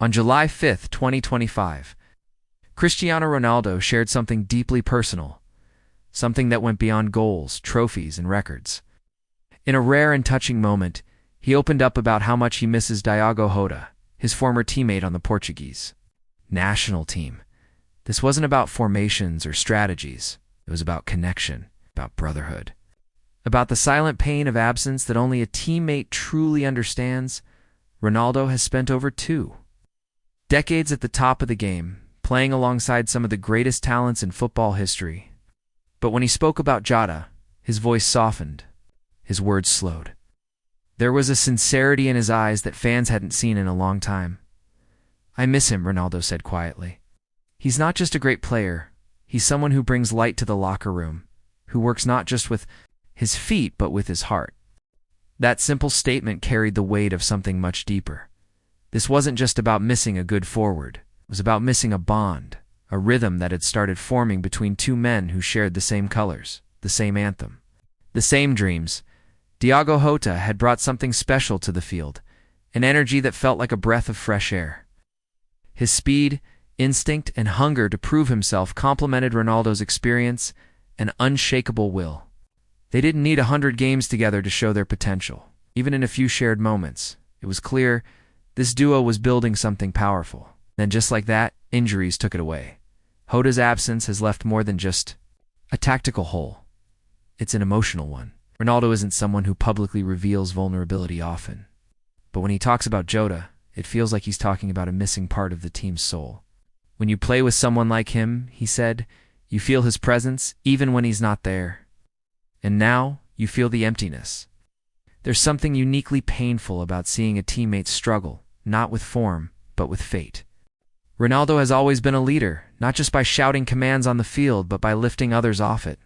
On July 5, 2025, Cristiano Ronaldo shared something deeply personal, something that went beyond goals, trophies, and records. In a rare and touching moment, he opened up about how much he misses Diogo Jota, his former teammate on the Portuguese national team. This wasn't about formations or strategies. It was about connection, about brotherhood, about the silent pain of absence that only a teammate truly understands. Ronaldo has spent over 2 decades at the top of the game, playing alongside some of the greatest talents in football history. But when he spoke about Jota, his voice softened, his words slowed. There was a sincerity in his eyes that fans hadn't seen in a long time. "I miss him," Ronaldo said quietly. "He's not just a great player, he's someone who brings light to the locker room, who works not just with his feet but with his heart." That simple statement carried the weight of something much deeper. This wasn't just about missing a good forward. It was about missing a bond, a rhythm that had started forming between 2 men who shared the same colors, the same anthem, the same dreams. Diogo Jota had brought something special to the field, an energy that felt like a breath of fresh air. His speed, instinct, and hunger to prove himself complemented Ronaldo's experience and unshakable will. They didn't need 100 games together to show their potential. Even in a few shared moments, it was clear this duo was building something powerful. Then just like that, injuries took it away. Jota's absence has left more than just a tactical hole. It's an emotional one. Ronaldo isn't someone who publicly reveals vulnerability often. But when he talks about Jota, it feels like he's talking about a missing part of the team's soul. "When you play with someone like him," he said, "you feel his presence even when he's not there. And now you feel the emptiness." There's something uniquely painful about seeing a teammate struggle, not with form, but with fate. Ronaldo has always been a leader, not just by shouting commands on the field, but by lifting others off it.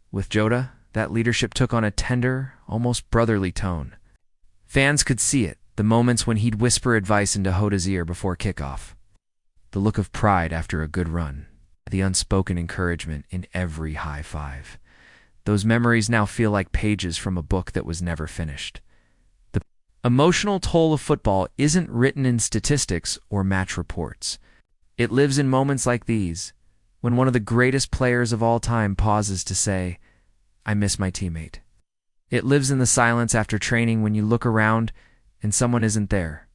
With Jota, that leadership took on a tender, almost brotherly tone. Fans could see it, the moments when he'd whisper advice into Jota's ear before kickoff, the look of pride after a good run, the unspoken encouragement in every high five. Those memories now feel like pages from a book that was never finished. The emotional toll of football isn't written in statistics or match reports. It lives in moments like these, when one of the greatest players of all time pauses to say, "I miss my teammate." It lives in the silence after training when you look around and someone isn't there.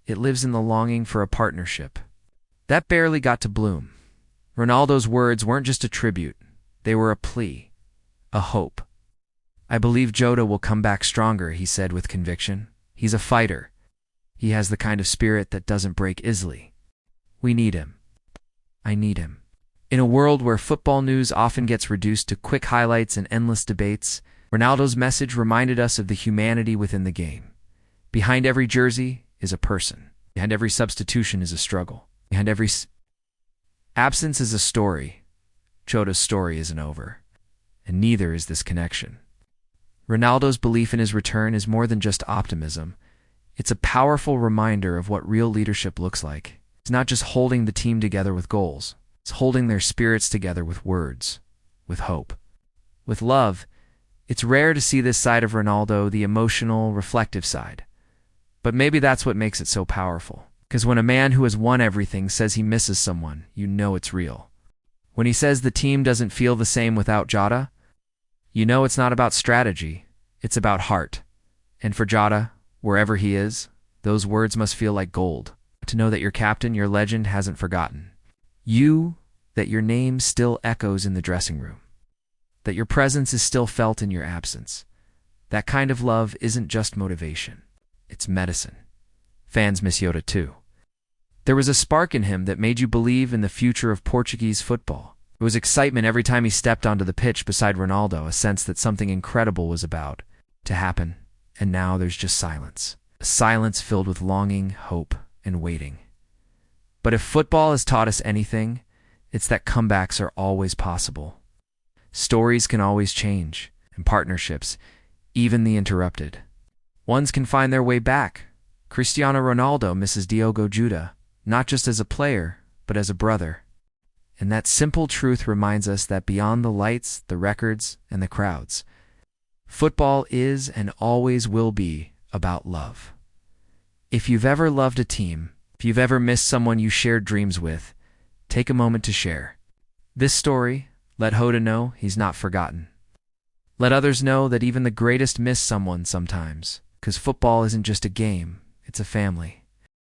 It lives in the longing for a partnership. That barely got to bloom. Ronaldo's words weren't just a tribute. They were a plea. A hope. "I believe Jota will come back stronger," he said with conviction. "He's a fighter. He has the kind of spirit that doesn't break easily. We need him. I need him." In a world where football news often gets reduced to quick highlights and endless debates, Ronaldo's message reminded us of the humanity within the game. Behind every jersey is a person. Behind every substitution is a struggle. Behind every absence is a story. Jota's story isn't over. And neither is this connection. Ronaldo's belief in his return is more than just optimism. It's a powerful reminder of what real leadership looks like. It's not just holding the team together with goals. It's holding their spirits together with words, with hope, with love. It's rare to see this side of Ronaldo, the emotional, reflective side. But maybe that's what makes it so powerful. Because when a man who has won everything says he misses someone, you know it's real. When he says the team doesn't feel the same without Jota, you know it's not about strategy, it's about heart. And for Jota, wherever he is, those words must feel like gold. To know that your captain, your legend, hasn't forgotten you, that your name still echoes in the dressing room, that your presence is still felt in your absence. That kind of love isn't just motivation, it's medicine. Fans miss Jota too. There was a spark in him that made you believe in the future of Portuguese football. It was excitement every time he stepped onto the pitch beside Ronaldo, a sense that something incredible was about to happen. And now there's just silence. A silence filled with longing, hope, and waiting. But if football has taught us anything, it's that comebacks are always possible. Stories can always change, and partnerships, even the interrupted, ones can find their way back. Cristiano Ronaldo misses Diogo Jota, not just as a player, but as a brother. And that simple truth reminds us that beyond the lights, the records, and the crowds, football is and always will be about love. If you've ever loved a team, if you've ever missed someone you shared dreams with, take a moment to share. This story, let Jota know he's not forgotten. Let others know that even the greatest miss someone sometimes, because football isn't just a game, it's a family.